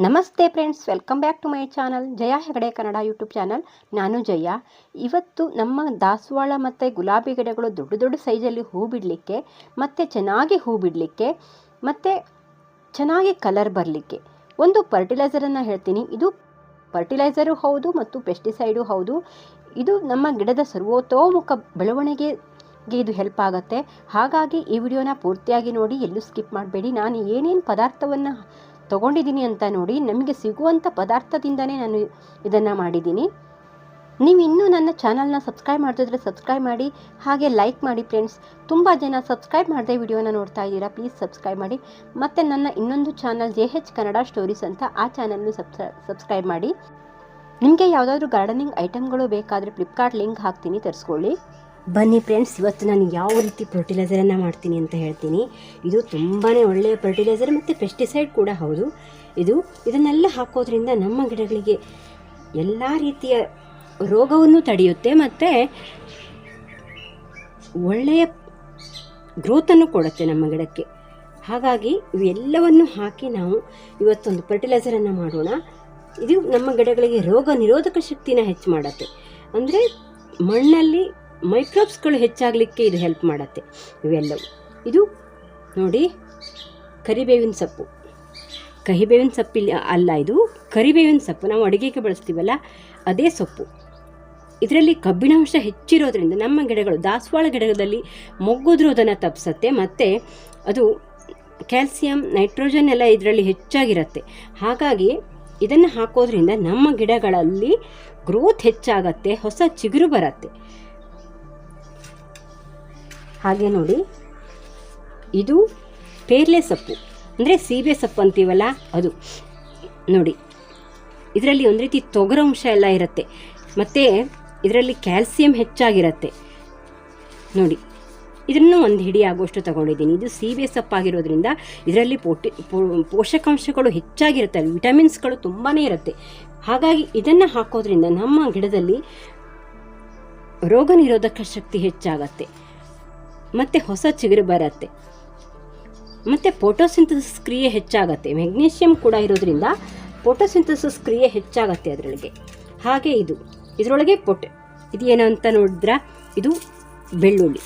ನಮಸ್ತೆ friends, welcome back to my channel Jaya Hegde Kannada YouTube channel. ನಾನು ಜಯ. ಇವತ್ತು ನಮ್ಮ ದಾಸವಾಳ ಮತ್ತು ಗುಲಾಬಿ ಗಿಡಗಳು ದೊಡ್ಡ ದೊಡ್ಡ ಸೈಜಲ್ಲಿ ಹೂ ಬಿಡಲಿಕ್ಕೆ ಮತ್ತು ಚೆನ್ನಾಗಿ ಹೂ ಬಿಡಲಿಕ್ಕೆ ಮತ್ತು ಚೆನ್ನಾಗಿ ಕಲರ್ ಬರಲಿಕ್ಕೆ ಒಂದು ಫರ್ಟಿಲೈಸರನ್ನು ಹೇಳ್ತೀನಿ. ಇದು ಫರ್ಟಿಲೈಸರು ಹೌದು ಮತ್ತು ಪೆಸ್ಟಿಸೈಡು ಹೌದು. ಇದು ನಮ್ಮ ಗಿಡದ ಸರ್ವತೋಮುಖ ಬೆಳವಣಿಗೆಗೆ ಇದು ಹೆಲ್ಪ್ ಆಗುತ್ತೆ. ಹಾಗಾಗಿ ಈ ವಿಡಿಯೋನ ಪೂರ್ತಿಯಾಗಿ ನೋಡಿ, ಎಲ್ಲೂ ಸ್ಕಿಪ್ ಮಾಡಬೇಡಿ. ನಾನು ಏನೇನು ಪದಾರ್ಥವನ್ನು ತೊಗೊಂಡಿದ್ದೀನಿ ಅಂತ ನೋಡಿ. ನಮಗೆ ಸಿಗುವಂಥ ಪದಾರ್ಥದಿಂದನೇ ನಾನು ಇದನ್ನು ಮಾಡಿದ್ದೀನಿ. ನೀವು ಇನ್ನೂ ನನ್ನ ಚಾನಲ್ನ ಸಬ್ಸ್ಕ್ರೈಬ್ ಮಾಡ್ತಿದ್ರೆ ಸಬ್ಸ್ಕ್ರೈಬ್ ಮಾಡಿ, ಹಾಗೆ ಲೈಕ್ ಮಾಡಿ ಫ್ರೆಂಡ್ಸ್. ತುಂಬ ಜನ ಸಬ್ಸ್ಕ್ರೈಬ್ ಮಾಡದೆ ವಿಡಿಯೋನ ನೋಡ್ತಾ ಇದ್ದೀರಾ, ಪ್ಲೀಸ್ ಸಬ್ಸ್ಕ್ರೈಬ್ ಮಾಡಿ. ಮತ್ತು ನನ್ನ ಇನ್ನೊಂದು ಚಾನಲ್ JH ಕನ್ನಡ ಸ್ಟೋರೀಸ್ ಅಂತ, ಆ ಚಾನಲ್ನು ಸಬ್ಸ್ಕ್ರೈಬ್ ಮಾಡಿ. ನಿಮಗೆ ಯಾವುದಾದ್ರೂ ಗಾರ್ಡನಿಂಗ್ ಐಟಮ್ಗಳು ಬೇಕಾದರೆ ಫ್ಲಿಪ್ಕಾರ್ಟ್ ಲಿಂಕ್ ಹಾಕ್ತೀನಿ, ತರಿಸ್ಕೊಳ್ಳಿ. ಬನ್ನಿ ಫ್ರೆಂಡ್ಸ್, ಇವತ್ತು ನಾನು ಯಾವ ರೀತಿ ಫರ್ಟಿಲೈಸರನ್ನು ಮಾಡ್ತೀನಿ ಅಂತ ಹೇಳ್ತೀನಿ. ಇದು ತುಂಬಾ ಒಳ್ಳೆಯ ಫರ್ಟಿಲೈಸರ್ ಮತ್ತು ಪೆಸ್ಟಿಸೈಡ್ ಕೂಡ ಹೌದು. ಇದನ್ನೆಲ್ಲ ಹಾಕೋದ್ರಿಂದ ನಮ್ಮ ಗಿಡಗಳಿಗೆ ಎಲ್ಲ ರೀತಿಯ ರೋಗವನ್ನು ತಡೆಯುತ್ತೆ ಮತ್ತು ಒಳ್ಳೆಯ ಗ್ರೋತನ್ನು ಕೊಡುತ್ತೆ ನಮ್ಮ ಗಿಡಕ್ಕೆ. ಹಾಗಾಗಿ ಇವೆಲ್ಲವನ್ನು ಹಾಕಿ ನಾವು ಇವತ್ತೊಂದು ಫರ್ಟಿಲೈಸರನ್ನು ಮಾಡೋಣ. ಇದು ನಮ್ಮ ಗಿಡಗಳಿಗೆ ರೋಗ ನಿರೋಧಕ ಶಕ್ತಿನ ಹೆಚ್ಚು ಮಾಡುತ್ತೆ. ಅಂದರೆ ಮಣ್ಣಲ್ಲಿ ಮೈಕ್ರೋಬ್ಸ್ಗಳು ಹೆಚ್ಚಾಗಲಿಕ್ಕೆ ಇದು ಹೆಲ್ಪ್ ಮಾಡುತ್ತೆ. ಇವೆಲ್ಲವು ಇದು ನೋಡಿ, ಕರಿಬೇವಿನ ಸೊಪ್ಪು. ಕಹಿಬೇವಿನ ಸೊಪ್ಪಿಲ್ಲ ಅಲ್ಲ, ಇದು ಕರಿಬೇವಿನ ಸೊಪ್ಪು. ನಾವು ಅಡುಗೆಗೆ ಬಳಸ್ತೀವಲ್ಲ, ಅದೇ ಸೊಪ್ಪು. ಇದರಲ್ಲಿ ಕಬ್ಬಿಣಾಂಶ ಹೆಚ್ಚಿರೋದ್ರಿಂದ ನಮ್ಮ ಗಿಡಗಳು, ದಾಸವಾಳ ಗಿಡದಲ್ಲಿ ಮೊಗ್ಗುದ್ರೋದನ್ನು ತಪ್ಪಿಸುತ್ತೆ. ಮತ್ತು ಅದು ಕ್ಯಾಲ್ಸಿಯಂ, ನೈಟ್ರೋಜನ್ ಎಲ್ಲ ಇದರಲ್ಲಿ ಹೆಚ್ಚಾಗಿರುತ್ತೆ. ಹಾಗಾಗಿ ಇದನ್ನು ಹಾಕೋದ್ರಿಂದ ನಮ್ಮ ಗಿಡಗಳಲ್ಲಿ ಗ್ರೋತ್ ಹೆಚ್ಚಾಗತ್ತೆ, ಹೊಸ ಚಿಗುರು ಬರುತ್ತೆ. ಹಾಗೆ ನೋಡಿ, ಇದು ಪೇರ್ಲೆ ಸೊಪ್ಪು, ಅಂದರೆ ಸೀಬೆ ಸೊಪ್ಪು ಅಂತೀವಲ್ಲ ಅದು. ನೋಡಿ, ಇದರಲ್ಲಿ ಒಂದು ರೀತಿ ತೊಗರಂಶ ಎಲ್ಲ ಇರುತ್ತೆ ಮತ್ತು ಇದರಲ್ಲಿ ಕ್ಯಾಲ್ಸಿಯಂ ಹೆಚ್ಚಾಗಿರುತ್ತೆ. ನೋಡಿ, ಇದನ್ನು ಒಂದು ಹಿಡಿ ಆಗುವಷ್ಟು ತಗೊಂಡಿದ್ದೀನಿ. ಇದು ಸೀಬೆ ಸೊಪ್ಪಾಗಿರೋದ್ರಿಂದ ಇದರಲ್ಲಿ ಪೋಷಕಾಂಶಗಳು ಹೆಚ್ಚಾಗಿರುತ್ತೆ, ವಿಟಮಿನ್ಸ್ಗಳು ತುಂಬಾ ಇರುತ್ತೆ. ಹಾಗಾಗಿ ಇದನ್ನು ಹಾಕೋದ್ರಿಂದ ನಮ್ಮ ಗಿಡದಲ್ಲಿ ರೋಗ ನಿರೋಧಕ ಶಕ್ತಿ ಹೆಚ್ಚಾಗತ್ತೆ ಮತ್ತು ಹೊಸ ಚಿಗುರು ಬರುತ್ತೆ ಮತ್ತು ಫೋಟೋಸಿಂಥಸಿಸ್ ಕ್ರಿಯೆ ಹೆಚ್ಚಾಗತ್ತೆ. ಮೆಗ್ನೀಷಿಯಂ ಕೂಡ ಇರೋದ್ರಿಂದ ಫೋಟೋಸಿಂಥಸಿಸ್ ಕ್ರಿಯೆ ಹೆಚ್ಚಾಗತ್ತೆ ಅದರೊಳಗೆ. ಹಾಗೆ ಇದರೊಳಗೆ ಇದು ಏನು ಅಂತ ನೋಡಿದ್ರೆ, ಇದು ಬೆಳ್ಳುಳ್ಳಿ.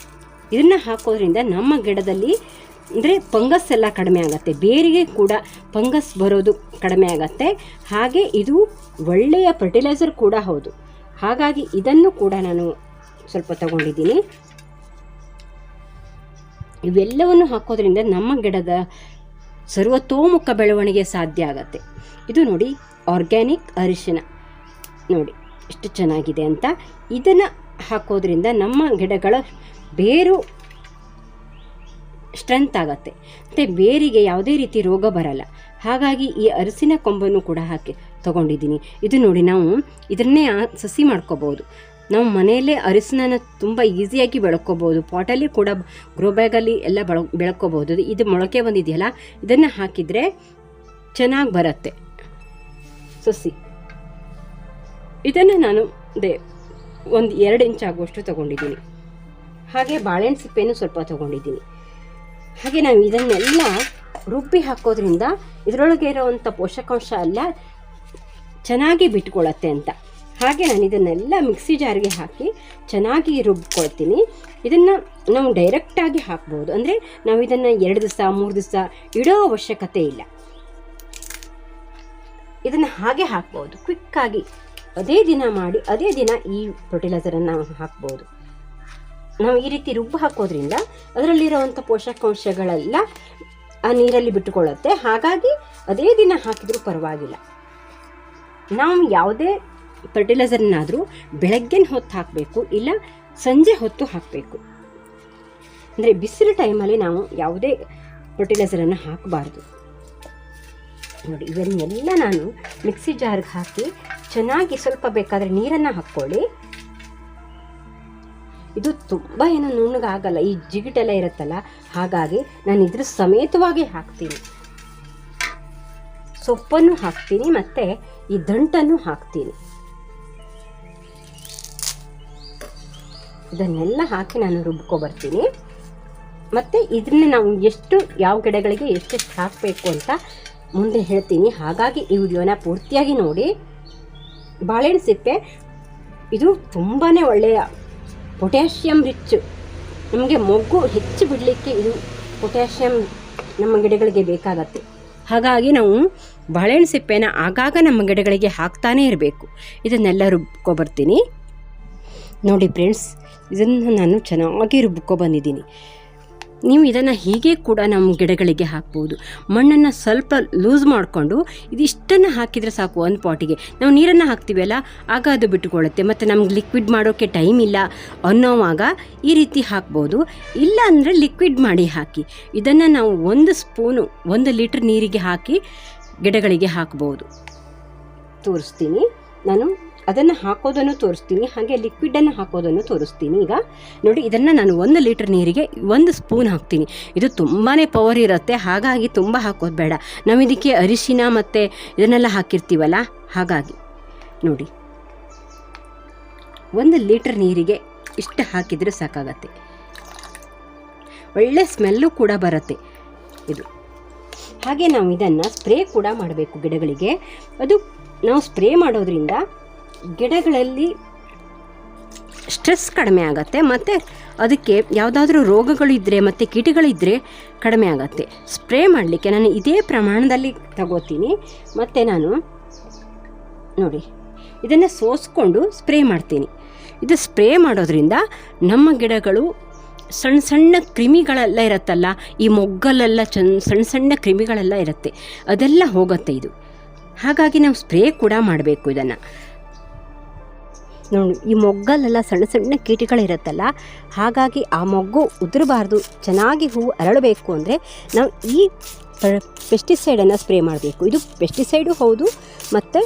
ಇದನ್ನು ಹಾಕೋದ್ರಿಂದ ನಮ್ಮ ಗಿಡದಲ್ಲಿ ಅಂದರೆ ಫಂಗಸ್ ಎಲ್ಲ ಕಡಿಮೆ ಆಗುತ್ತೆ, ಬೇರಿಗೆ ಕೂಡ ಫಂಗಸ್ ಬರೋದು ಕಡಿಮೆ ಆಗುತ್ತೆ. ಹಾಗೆ ಇದು ಒಳ್ಳೆಯ ಫರ್ಟಿಲೈಸರ್ ಕೂಡ ಹೌದು. ಹಾಗಾಗಿ ಇದನ್ನು ಕೂಡ ನಾನು ಸ್ವಲ್ಪ ತಗೊಂಡಿದ್ದೀನಿ. ಇವೆಲ್ಲವನ್ನು ಹಾಕೋದ್ರಿಂದ ನಮ್ಮ ಗಿಡದ ಸರ್ವತೋಮುಖ ಬೆಳವಣಿಗೆ ಸಾಧ್ಯ ಆಗತ್ತೆ. ಇದು ನೋಡಿ, ಆರ್ಗ್ಯಾನಿಕ್ ಅರಿಶಿನ ನೋಡಿ ಎಷ್ಟು ಚೆನ್ನಾಗಿದೆ ಅಂತ. ಇದನ್ನು ಹಾಕೋದ್ರಿಂದ ನಮ್ಮ ಗಿಡಗಳ ಬೇರು ಸ್ಟ್ರೆಂತ್ ಆಗತ್ತೆ ಮತ್ತು ಬೇರಿಗೆ ಯಾವುದೇ ರೀತಿ ರೋಗ ಬರಲ್ಲ. ಹಾಗಾಗಿ ಈ ಅರಿಶಿನ ಕೊಂಬನ್ನು ಕೂಡ ತಗೊಂಡಿದ್ದೀನಿ. ಇದು ನೋಡಿ, ನಾವು ಇದನ್ನೇ ಸಸಿ ಮಾಡ್ಕೋಬೋದು. ನಾವು ಮನೆಯಲ್ಲೇ ಅರಿಶಿನ ತುಂಬ ಈಸಿಯಾಗಿ ಬೆಳ್ಕೋಬೋದು. ಪಾಟಲ್ಲಿ ಕೂಡ, ಗ್ರೋ ಬ್ಯಾಗಲ್ಲಿ ಎಲ್ಲ ಬೆಳ್ಕೋಬೋದು. ಇದು ಮೊಳಕೆ ಬಂದಿದೆಯಲ್ಲ, ಇದನ್ನು ಹಾಕಿದರೆ ಚೆನ್ನಾಗಿ ಬರುತ್ತೆ ಸಸಿ. ಇದನ್ನು ನಾನು ಒಂದು 2 ಇಂಚ್ ಆಗುವಷ್ಟು ತಗೊಂಡಿದ್ದೀನಿ. ಹಾಗೆ ಬಾಳೆಹಣ್ಣು ಸಿಪ್ಪೆನೂ ಸ್ವಲ್ಪ ತಗೊಂಡಿದ್ದೀನಿ. ಹಾಗೆ ನಾವು ಇದನ್ನೆಲ್ಲ ರುಬ್ಬಿ ಹಾಕೋದ್ರಿಂದ ಇದರೊಳಗೆ ಇರೋವಂಥ ಪೋಷಕಾಂಶ ಎಲ್ಲ ಚೆನ್ನಾಗಿ ಬಿಟ್ಕೊಳ್ಳುತ್ತೆ ಅಂತ. ಹಾಗೆ ನಾನು ಇದನ್ನೆಲ್ಲ ಮಿಕ್ಸಿ ಜಾರ್ಗೆ ಹಾಕಿ ಚೆನ್ನಾಗಿ ರುಬ್ಕೊಳ್ತೀನಿ. ಇದನ್ನು ನಾವು ಡೈರೆಕ್ಟಾಗಿ ಹಾಕ್ಬೋದು, ಅಂದರೆ ನಾವು ಇದನ್ನು 2 ದಿವಸ 3 ದಿವಸ ಇಡೋ ಅವಶ್ಯಕತೆ ಇಲ್ಲ. ಇದನ್ನು ಹಾಗೆ ಹಾಕ್ಬೋದು, ಕ್ವಿಕ್ಕಾಗಿ ಅದೇ ದಿನ ಮಾಡಿ ಅದೇ ದಿನ ಈ ಫರ್ಟಿಲೈಸರನ್ನು ನಾವು ಹಾಕ್ಬೋದು. ನಾವು ಈ ರೀತಿ ರುಬ್ಬು ಹಾಕೋದ್ರಿಂದ ಅದರಲ್ಲಿರೋವಂಥ ಪೋಷಕಾಂಶಗಳೆಲ್ಲ ಆ ನೀರಲ್ಲಿ ಬಿಟ್ಟುಕೊಳ್ಳುತ್ತೆ. ಹಾಗಾಗಿ ಅದೇ ದಿನ ಹಾಕಿದರೂ ಪರವಾಗಿಲ್ಲ. ನಾವು ಯಾವುದೇ ಫರ್ಟಿಲೈಸರ್ನಾದರೂ ಬೆಳಗ್ಗಿನ ಹೊತ್ತು ಹಾಕಬೇಕು, ಇಲ್ಲ ಸಂಜೆ ಹೊತ್ತು ಹಾಕಬೇಕು. ಅಂದರೆ ಬಿಸಿಲು ಟೈಮಲ್ಲಿ ನಾವು ಯಾವುದೇ ಫರ್ಟಿಲೈಸರನ್ನು ಹಾಕಬಾರ್ದು. ನೋಡಿ, ಇವನ್ನೆಲ್ಲ ನಾನು ಮಿಕ್ಸಿ ಜಾರ್ಗೆ ಹಾಕಿ ಚೆನ್ನಾಗಿ, ಸ್ವಲ್ಪ ಬೇಕಾದರೆ ನೀರನ್ನು ಹಾಕ್ಕೊಳ್ಳಿ. ಇದು ತುಂಬ ಏನು ನುಣ್ಣಗಾಗಲ್ಲ, ಈ ಜಿಗಿಟೆಲ್ಲ ಇರುತ್ತಲ್ಲ, ಹಾಗಾಗಿ ನಾನು ಇದ್ರ ಸಮೇತವಾಗಿ ಹಾಕ್ತೀನಿ. ಸೊಪ್ಪನ್ನು ಹಾಕ್ತೀನಿ ಮತ್ತು ಈ ದಂಟನ್ನು ಹಾಕ್ತೀನಿ. ಇದನ್ನೆಲ್ಲ ಹಾಕಿ ನಾನು ರುಬ್ಕೊಬರ್ತೀನಿ. ಮತ್ತು ಇದನ್ನೇ ನಾವು ಯಾವ ಗಿಡಗಳಿಗೆ ಎಷ್ಟೆಷ್ಟು ಹಾಕಬೇಕು ಅಂತ ಮುಂದೆ ಹೇಳ್ತೀನಿ. ಹಾಗಾಗಿ ಈ ವಿಡಿಯೋನ ಪೂರ್ತಿಯಾಗಿ ನೋಡಿ. ಬಾಳೆಹಣ್ಣು ಸಿಪ್ಪೆ ಇದು ತುಂಬಾ ಒಳ್ಳೆಯ ಪೊಟ್ಯಾಷಿಯಮ್ ರಿಚ್. ನಮಗೆ ಮೊಗ್ಗು ಹೆಚ್ಚು ಬಿಡಲಿಕ್ಕೆ ಇದು ಪೊಟ್ಯಾಷಿಯಮ್ ನಮ್ಮ ಗಿಡಗಳಿಗೆ ಬೇಕಾಗತ್ತೆ. ಹಾಗಾಗಿ ನಾವು ಬಾಳೆಹಣ್ಣು ಸಿಪ್ಪೆನ ಆಗಾಗ ನಮ್ಮ ಗಿಡಗಳಿಗೆ ಹಾಕ್ತಾನೇ ಇರಬೇಕು. ಇದನ್ನೆಲ್ಲ ರುಬ್ಕೊಬರ್ತೀನಿ. ನೋಡಿ ಫ್ರೆಂಡ್ಸ್, ಇದನ್ನು ನಾನು ಚೆನ್ನಾಗಿ ರುಬ್ಕೊಬಂದಿದ್ದೀನಿ. ನೀವು ಇದನ್ನು ಹೀಗೆ ಕೂಡ ನಮ್ಮ ಗಿಡಗಳಿಗೆ ಹಾಕ್ಬೋದು. ಮಣ್ಣನ್ನು ಸ್ವಲ್ಪ ಲೂಸ್ ಮಾಡಿಕೊಂಡು ಇದಿಷ್ಟನ್ನು ಹಾಕಿದರೆ ಸಾಕು. ಒಂದು ಪಾಟಿಗೆ ನಾವು ನೀರನ್ನು ಹಾಕ್ತೀವಲ್ಲ, ಆಗ ಅದು ಬಿಟ್ಟುಕೊಳ್ಳುತ್ತೆ. ಮತ್ತು ನಮ್ಗೆ ಲಿಕ್ವಿಡ್ ಮಾಡೋಕ್ಕೆ ಟೈಮ್ ಇಲ್ಲ ಅನ್ನೋವಾಗ ಈ ರೀತಿ ಹಾಕ್ಬೋದು. ಇಲ್ಲ ಅಂದರೆ ಲಿಕ್ವಿಡ್ ಮಾಡಿ ಹಾಕಿ. ಇದನ್ನು ನಾವು 1 ಸ್ಪೂನು 1 ಲೀಟ್ರ್ ನೀರಿಗೆ ಹಾಕಿ ಗಿಡಗಳಿಗೆ ಹಾಕ್ಬೋದು. ತೋರಿಸ್ತೀನಿ ನಾನು. ಅದನ್ನು ಹಾಕೋದನ್ನು ತೋರಿಸ್ತೀನಿ, ಹಾಗೆ ಲಿಕ್ವಿಡನ್ನು ಹಾಕೋದನ್ನು ತೋರಿಸ್ತೀನಿ. ಈಗ ನೋಡಿ, ಇದನ್ನು ನಾನು 1 ಲೀಟ್ರ್ ನೀರಿಗೆ 1 ಸ್ಪೂನ್ ಹಾಕ್ತೀನಿ. ಇದು ತುಂಬಾ ಪವರ್ ಇರುತ್ತೆ, ಹಾಗಾಗಿ ತುಂಬ ಹಾಕೋದು ಬೇಡ. ನಾವು ಇದಕ್ಕೆ ಅರಿಶಿನ ಮತ್ತು ಇದನ್ನೆಲ್ಲ ಹಾಕಿರ್ತೀವಲ್ಲ, ಹಾಗಾಗಿ ನೋಡಿ 1 ಲೀಟ್ರ್ ನೀರಿಗೆ ಇಷ್ಟು ಹಾಕಿದರೆ ಸಾಕಾಗತ್ತೆ. ಒಳ್ಳೆ ಸ್ಮೆಲ್ಲು ಕೂಡ ಬರುತ್ತೆ ಇದು. ಹಾಗೆ ನಾವು ಇದನ್ನು ಸ್ಪ್ರೇ ಕೂಡ ಮಾಡಬೇಕು ಗಿಡಗಳಿಗೆ. ಅದು ನಾವು ಸ್ಪ್ರೇ ಮಾಡೋದ್ರಿಂದ ಗಿಡಗಳಲ್ಲಿ ಸ್ಟ್ರೆಸ್ ಕಡಿಮೆ ಆಗುತ್ತೆ, ಮತ್ತು ಅದಕ್ಕೆ ಯಾವುದಾದ್ರೂ ರೋಗಗಳಿದ್ದರೆ ಮತ್ತು ಕೀಟಗಳಿದ್ದರೆ ಕಡಿಮೆ ಆಗುತ್ತೆ. ಸ್ಪ್ರೇ ಮಾಡಲಿಕ್ಕೆ ನಾನು ಇದೇ ಪ್ರಮಾಣದಲ್ಲಿ ತಗೋತೀನಿ. ಮತ್ತು ನಾನು ನೋಡಿ ಇದನ್ನು ಸೋಸ್ಕೊಂಡು ಸ್ಪ್ರೇ ಮಾಡ್ತೀನಿ. ಇದು ಸ್ಪ್ರೇ ಮಾಡೋದ್ರಿಂದ ನಮ್ಮ ಗಿಡಗಳು ಸಣ್ಣ ಸಣ್ಣ ಕ್ರಿಮಿಗಳೆಲ್ಲ ಇರುತ್ತಲ್ಲ, ಈ ಮೊಗ್ಗಲೆಲ್ಲ ಸಣ್ಣ ಸಣ್ಣ ಕ್ರಿಮಿಗಳೆಲ್ಲ ಇರುತ್ತೆ, ಅದೆಲ್ಲ ಹೋಗುತ್ತೆ ಇದು. ಹಾಗಾಗಿ ನಾವು ಸ್ಪ್ರೇ ಕೂಡ ಮಾಡಬೇಕು ಇದನ್ನು. ನೋಡಿ, ಈ ಮೊಗ್ಗಲ್ಲೆಲ್ಲ ಸಣ್ಣ ಸಣ್ಣ ಕೀಟಗಳಿರುತ್ತಲ್ಲ, ಹಾಗಾಗಿ ಆ ಮೊಗ್ಗು ಉದುರಬಾರ್ದು, ಚೆನ್ನಾಗಿ ಹೂವು ಅರಳಬೇಕು ಅಂದರೆ ನಾವು ಈ ಪೆಸ್ಟಿಸೈಡನ್ನು ಸ್ಪ್ರೇ ಮಾಡಬೇಕು. ಇದು ಪೆಸ್ಟಿಸೈಡು ಹೌದು ಮತ್ತು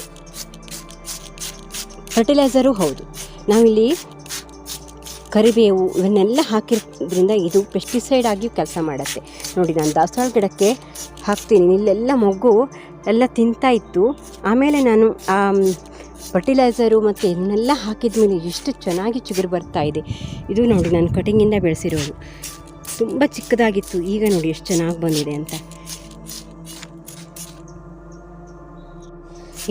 ಫರ್ಟಿಲೈಸರು ಹೌದು. ನಾವಿಲ್ಲಿ ಕರಿಬೇವು ಇವನ್ನೆಲ್ಲ ಹಾಕಿರೋದ್ರಿಂದ ಇದು ಪೆಸ್ಟಿಸೈಡ್ ಆಗಿಯೂ ಕೆಲಸ ಮಾಡುತ್ತೆ. ನೋಡಿ, ನಾನು ದಾಸವಾಳ ಗಿಡಕ್ಕೆ ಹಾಕ್ತೀನಿ. ಇಲ್ಲೆಲ್ಲ ಮೊಗ್ಗು ಎಲ್ಲ ತಿಂತಾ ಇತ್ತು. ಆಮೇಲೆ ನಾನು ಫರ್ಟಿಲೈಸರು ಮತ್ತು ಇದನ್ನೆಲ್ಲ ಹಾಕಿದ ಮೇಲೆ ಎಷ್ಟು ಚೆನ್ನಾಗಿ ಚಿಗುರು ಬರ್ತಾ ಇದೆ. ಇದು ನೋಡಿ, ನಾನು ಕಟಿಂಗಿಂದ ಬೆಳೆಸಿರೋದು. ತುಂಬ ಚಿಕ್ಕದಾಗಿತ್ತು, ಈಗ ನೋಡಿ ಎಷ್ಟು ಚೆನ್ನಾಗಿ ಬಂದಿದೆ ಅಂತ.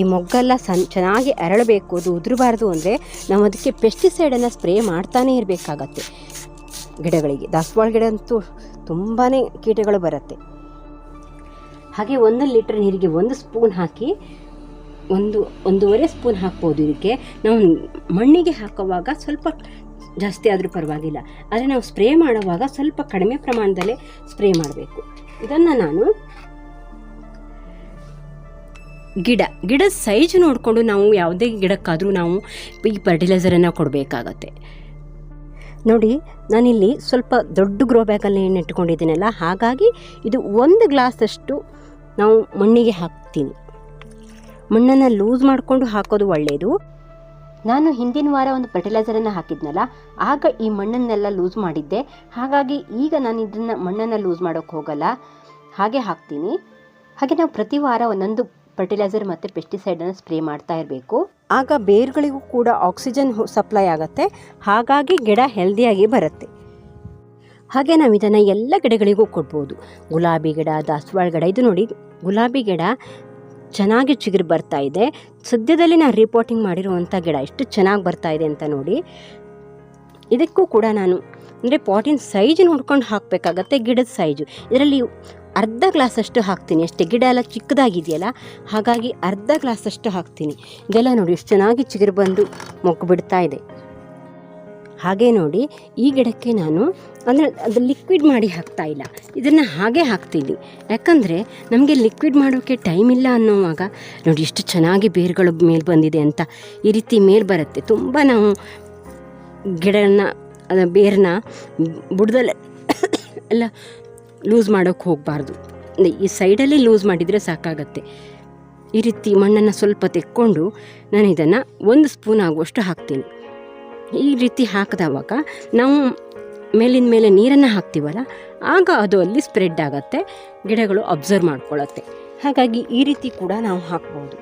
ಈ ಮೊಗ್ಗೆಲ್ಲ ಚೆನ್ನಾಗಿ ಅರಳಬೇಕು, ಅದು ಉದುರಬಾರ್ದು ಅಂದರೆ ನಾವು ಅದಕ್ಕೆ ಪೆಸ್ಟಿಸೈಡನ್ನು ಸ್ಪ್ರೇ ಮಾಡ್ತಾನೇ ಇರಬೇಕಾಗತ್ತೆ ಗಿಡಗಳಿಗೆ. ದಾಸವಾಳ ಗಿಡ ಅಂತೂ ತುಂಬಾ ಕೀಟಗಳು ಬರುತ್ತೆ. ಹಾಗೆ 1 ಲೀಟ್ರ್ ನೀರಿಗೆ 1 ಸ್ಪೂನ್ ಹಾಕಿ 1.5 ಸ್ಪೂನ್ ಹಾಕ್ಬೋದು. ಇದಕ್ಕೆ ನಾವು ಮಣ್ಣಿಗೆ ಹಾಕುವಾಗ ಸ್ವಲ್ಪ ಜಾಸ್ತಿ ಆದರೂ ಪರವಾಗಿಲ್ಲ, ಆದರೆ ನಾವು ಸ್ಪ್ರೇ ಮಾಡುವಾಗ ಸ್ವಲ್ಪ ಕಡಿಮೆ ಪ್ರಮಾಣದಲ್ಲೇ ಸ್ಪ್ರೇ ಮಾಡಬೇಕು. ಇದನ್ನು ನಾನು ಗಿಡದ ಸೈಜ್ ನೋಡಿಕೊಂಡು ನಾವು ಯಾವುದೇ ಗಿಡಕ್ಕಾದರೂ ನಾವು ಈ ಫರ್ಟಿಲೈಸರನ್ನು ಕೊಡಬೇಕಾಗತ್ತೆ. ನೋಡಿ, ನಾನಿಲ್ಲಿ ಸ್ವಲ್ಪ ದೊಡ್ಡ ಗ್ರೋ ಬ್ಯಾಗಲ್ಲಿ ನೆಟ್ಕೊಂಡಿದ್ದೀನಲ್ಲ, ಹಾಗಾಗಿ ಇದು 1 ಗ್ಲಾಸಷ್ಟು ನಾವು ಮಣ್ಣಿಗೆ ಹಾಕ್ತೀನಿ. ಮಣ್ಣನ್ನು ಲೂಸ್ ಮಾಡಿಕೊಂಡು ಹಾಕೋದು ಒಳ್ಳೆಯದು. ನಾನು ಹಿಂದಿನ ವಾರ ಒಂದು ಫರ್ಟಿಲೈಸರನ್ನು ಹಾಕಿದ್ನಲ್ಲ, ಆಗ ಈ ಮಣ್ಣನ್ನೆಲ್ಲ ಲೂಸ್ ಮಾಡಿದ್ದೆ. ಹಾಗಾಗಿ ಈಗ ನಾನು ಇದನ್ನು ಮಣ್ಣನ್ನು ಲೂಸ್ ಮಾಡೋಕ್ಕೆ ಹೋಗಲ್ಲ, ಹಾಗೆ ಹಾಕ್ತೀನಿ. ಹಾಗೆ ನಾವು ಪ್ರತಿ ವಾರ ಒಂದೊಂದು ಫರ್ಟಿಲೈಸರ್ ಮತ್ತು ಪೆಸ್ಟಿಸೈಡನ್ನು ಸ್ಪ್ರೇ ಮಾಡ್ತಾ ಇರಬೇಕು. ಆಗ ಬೇರುಗಳಿಗೂ ಕೂಡ ಆಕ್ಸಿಜನ್ ಸಪ್ಲೈ ಆಗುತ್ತೆ, ಹಾಗಾಗಿ ಗಿಡ ಹೆಲ್ದಿಯಾಗಿ ಬರುತ್ತೆ. ಹಾಗೆ ನಾವು ಇದನ್ನು ಎಲ್ಲ ಗಿಡಗಳಿಗೂ ಕೊಡ್ಬೋದು. ಗುಲಾಬಿ ಗಿಡ, ದಾಸವಾಳ ಗಿಡ. ಇದು ನೋಡಿ, ಗುಲಾಬಿ ಗಿಡ ಚೆನ್ನಾಗಿ ಚಿಗುರು ಬರ್ತಾ ಇದೆ. ಸದ್ಯದಲ್ಲಿ ನಾನು ರಿಪೋರ್ಟಿಂಗ್ ಮಾಡಿರುವಂಥ ಗಿಡ ಎಷ್ಟು ಚೆನ್ನಾಗಿ ಬರ್ತಾ ಇದೆ ಅಂತ ನೋಡಿ. ಇದಕ್ಕೂ ಕೂಡ ನಾನು ಅಂದರೆ ಪಾಟಿನ ಸೈಜ್ ನೋಡ್ಕೊಂಡು ಹಾಕಬೇಕಾಗತ್ತೆ, ಗಿಡದ ಸೈಜು. ಇದರಲ್ಲಿ ಅರ್ಧ ಗ್ಲಾಸಷ್ಟು ಹಾಕ್ತೀನಿ ಅಷ್ಟೇ. ಗಿಡ ಎಲ್ಲ ಚಿಕ್ಕದಾಗಿದೆಯಲ್ಲ, ಹಾಗಾಗಿ ಅರ್ಧ ಗ್ಲಾಸಷ್ಟು ಹಾಕ್ತೀನಿ. ಇದೆಲ್ಲ ನೋಡಿ ಎಷ್ಟು ಚೆನ್ನಾಗಿ ಚಿಗುರು ಬಂದು ಮೊಗ್ಗು ಬಿಡ್ತಾ ಇದೆ. ಹಾಗೆ ನೋಡಿ, ಈ ಗಿಡಕ್ಕೆ ನಾನು ಅಂದರೆ ಅದು ಲಿಕ್ವಿಡ್ ಮಾಡಿ ಹಾಕ್ತಾ ಇಲ್ಲ, ಇದನ್ನು ಹಾಗೆ ಹಾಕ್ತೀನಿ. ಯಾಕಂದರೆ ನಮಗೆ ಲಿಕ್ವಿಡ್ ಮಾಡೋಕ್ಕೆ ಟೈಮ್ ಇಲ್ಲ ಅನ್ನೋವಾಗ ನೋಡಿ ಎಷ್ಟು ಚೆನ್ನಾಗಿ ಬೇರುಗಳು ಮೇಲೆ ಬಂದಿದೆ ಅಂತ. ಈ ರೀತಿ ಮೇಲೆ ಬರುತ್ತೆ. ತುಂಬ ನಾವು ಗಿಡನ ಬೇರನ್ನ ಬುಡದಲ್ಲ ಎಲ್ಲ ಲೂಸ್ ಮಾಡೋಕ್ಕೆ ಹೋಗಬಾರ್ದು. ಈ ಸೈಡಲ್ಲಿ ಲೂಸ್ ಮಾಡಿದರೆ ಸಾಕಾಗತ್ತೆ. ಈ ರೀತಿ ಮಣ್ಣನ್ನು ಸ್ವಲ್ಪ ತೆಕ್ಕೊಂಡು ನಾನು ಇದನ್ನು 1 ಸ್ಪೂನ್ ಆಗುವಷ್ಟು ಹಾಕ್ತೀನಿ. ಈ ರೀತಿ ಹಾಕಿದವಾಗ ನಾವು ಮೇಲಿನ ಮೇಲೆ ನೀರನ್ನು ಹಾಕ್ತೀವಲ್ಲ, ಆಗ ಅದು ಅಲ್ಲಿ ಸ್ಪ್ರೆಡ್ ಆಗುತ್ತೆ, ಗಿಡಗಳು ಅಬ್ಸರ್ವ್ ಮಾಡ್ಕೊಳ್ಳುತ್ತೆ. ಹಾಗಾಗಿ ಈ ರೀತಿ ಕೂಡ ನಾವು ಹಾಕ್ಬೋದು.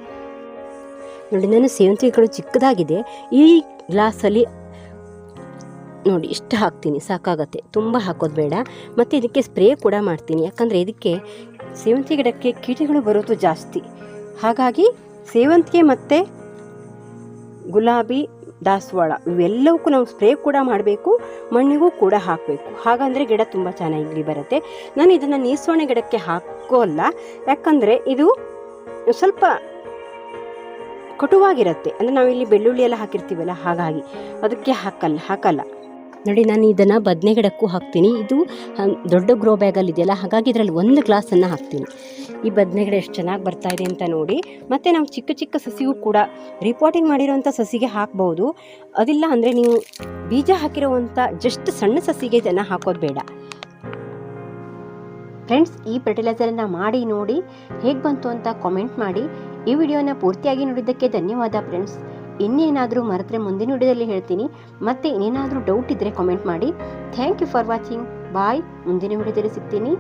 ನೋಡಿ, ನಾನು ಸೇವಂತಿಗೆಗಳು ಚಿಕ್ಕದಾಗಿದೆ. ಈ ಗ್ಲಾಸಲ್ಲಿ ನೋಡಿ ಇಷ್ಟು ಹಾಕ್ತೀನಿ, ಸಾಕಾಗತ್ತೆ, ತುಂಬ ಹಾಕೋದು ಬೇಡ. ಮತ್ತು ಇದಕ್ಕೆ ಸ್ಪ್ರೇ ಕೂಡ ಮಾಡ್ತೀನಿ, ಯಾಕಂದರೆ ಇದಕ್ಕೆ ಸೇವಂತಿಗೆ ಗಿಡಕ್ಕೆ ಕೀಟಗಳು ಬರೋದು ಜಾಸ್ತಿ. ಹಾಗಾಗಿ ಸೇವಂತಿಗೆ ಮತ್ತು ಗುಲಾಬಿ, ದಾಸವಾಳ ಇವೆಲ್ಲವಕ್ಕೂ ನಾವು ಸ್ಪ್ರೇ ಕೂಡ ಮಾಡಬೇಕು, ಮಣ್ಣಿಗೂ ಕೂಡ ಹಾಕಬೇಕು. ಹಾಗಂದರೆ ಗಿಡ ತುಂಬ ಚೆನ್ನಾಗಿ ಬರುತ್ತೆ. ನಾನು ಇದನ್ನು ನೀಸೋಣೆ ಗಿಡಕ್ಕೆ ಹಾಕೋಲ್ಲ, ಯಾಕಂದರೆ ಇದು ಸ್ವಲ್ಪ ಕಟುವಾಗಿರುತ್ತೆ. ಅಂದರೆ ನಾವಿಲ್ಲಿ ಬೆಳ್ಳುಳ್ಳಿ ಎಲ್ಲ ಹಾಕಿರ್ತೀವಲ್ಲ, ಹಾಗಾಗಿ ಅದಕ್ಕೆ ಹಾಕಲ್ಲ. ನೋಡಿ, ನಾನು ಇದನ್ನು ಬದನೆ ಗಿಡಕ್ಕೂ ಹಾಕ್ತೀನಿ. ಇದು ದೊಡ್ಡ ಗ್ರೋ ಬ್ಯಾಗಲ್ಲಿ ಇದೆಯಲ್ಲ, ಹಾಗಾಗಿ ಇದರಲ್ಲಿ 1 ಗ್ಲಾಸನ್ನು ಹಾಕ್ತೀನಿ. ಈ ಬದನೆ ಗಿಡ ಎಷ್ಟು ಚೆನ್ನಾಗಿ ಬರ್ತಾ ಇದೆ ಅಂತ ನೋಡಿ. ಮತ್ತು ನಾವು ಚಿಕ್ಕ ಚಿಕ್ಕ ಸಸಿಗೂ ಕೂಡ ರಿಪೋರ್ಟಿಂಗ್ ಮಾಡಿರೋವಂಥ ಸಸಿಗೆ ಹಾಕ್ಬೋದು. ಅದಿಲ್ಲ ಅಂದರೆ ನೀವು ಬೀಜ ಹಾಕಿರೋವಂಥ ಜಸ್ಟ್ ಸಣ್ಣ ಸಸಿಗೆ ಇದನ್ನು ಹಾಕೋದು ಬೇಡ. ಫ್ರೆಂಡ್ಸ್, ಈ ಫರ್ಟಿಲೈಸರನ್ನು ಮಾಡಿ ನೋಡಿ ಹೇಗೆ ಬಂತು ಅಂತ ಕಾಮೆಂಟ್ ಮಾಡಿ. ಈ ವಿಡಿಯೋನ ಪೂರ್ತಿಯಾಗಿ ನೋಡಿದ್ದಕ್ಕೆ ಧನ್ಯವಾದ ಫ್ರೆಂಡ್ಸ್. ಇನ್ನೇನಾದರೂ ಮರೆತರೆ ಮುಂದಿನ ವಿಡಿಯೋದಲ್ಲಿ ಹೇಳ್ತೀನಿ. ಮತ್ತು ಇನ್ನೇನಾದರೂ ಡೌಟ್ ಇದ್ದರೆ ಕಾಮೆಂಟ್ ಮಾಡಿ. Thank you for watching. Bye. ಮುಂದಿನ ವಿಡಿಯೋದಲ್ಲಿ ಸಿಗ್ತೀನಿ.